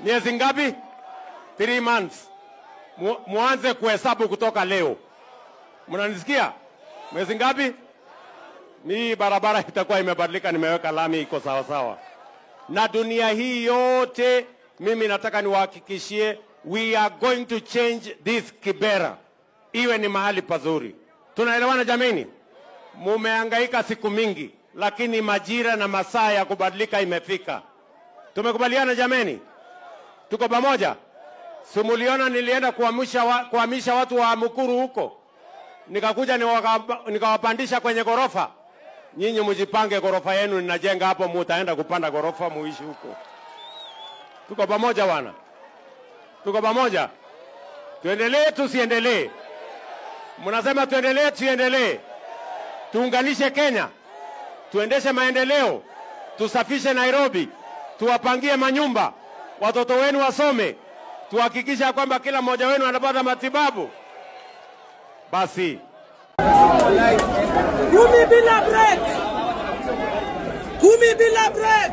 Miezi ngapi? 3 months. Muanze kuhesabu kutoka leo. Mnanisikia? Miezi ngapi? Ni barabara itakuwa imebadilika, nimeweka lami iko sawa sawa. Na dunia hii yote mimi nataka niwahakikishie, we are going to change this Kibera iwe ni mahali pazuri. Tunaelewana jameni? Mumehangaika siku mingi, lakini majira na masaa ya kubadilika imefika. Tumekubaliana jameni? Tuko pamoja? Simuliona nilienda kuhamisha watu wa Mukuru huko. Nikakuja nikawapandisha kwenye gorofa. Nyinyi mjipange, gorofa yenu ninajenga hapo, mutaenda kupanda gorofa muishi huko. Tuko pamoja wana? Tuko pamoja? Tuendelee tusiendelee? Mnasema tuendelee tusiendelee? Tuunganishe Kenya, tuendeshe maendeleo, tusafishe Nairobi, tuwapangie manyumba, watoto wenu wasome, tuhakikisha kwamba kila mmoja wenu anapata matibabu. Basi 10 bila break, 10 bila break.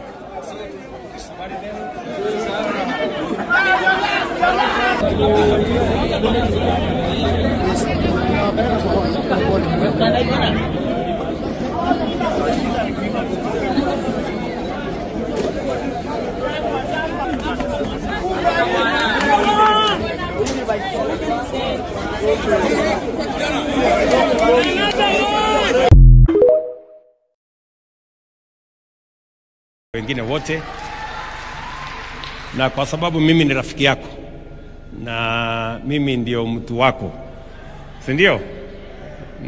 Wengine wote, na kwa sababu mimi ni rafiki yako na mimi ndio mtu wako, si ndio?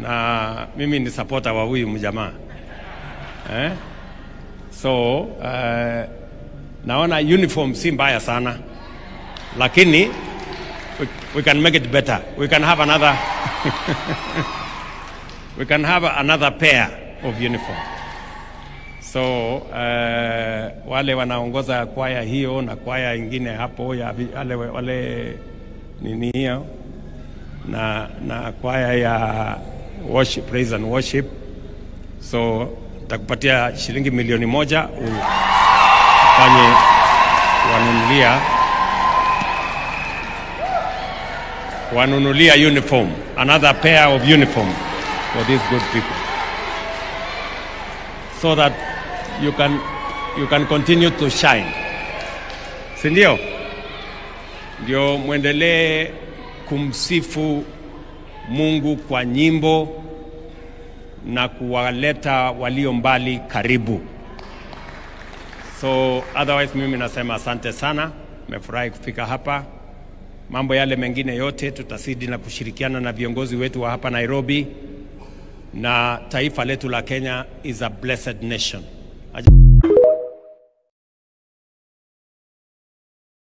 Na mimi ni supporter wa huyu mjamaa so naona uniform si mbaya sana, lakini we can make it better. We can have another we can have another pair of uniform. So wale wanaongoza kwaya hiyo na kwaya ingine hapo ya wale nini hiyo na kwaya ya worship, praise and worship, so nitakupatia shilingi 1,000,000 ufanye wanunulia uniform, another pair of uniform for these good people, so that you can continue to shine. Si ndio? Ndio muendelee kumsifu Mungu kwa nyimbo na kuwaleta walio mbali karibu. So otherwise mimi nasema asante sana, nimefurahi kufika hapa. Mambo yale mengine yote tutasidi na kushirikiana na viongozi wetu wa hapa Nairobi, na taifa letu la Kenya is a blessed nation.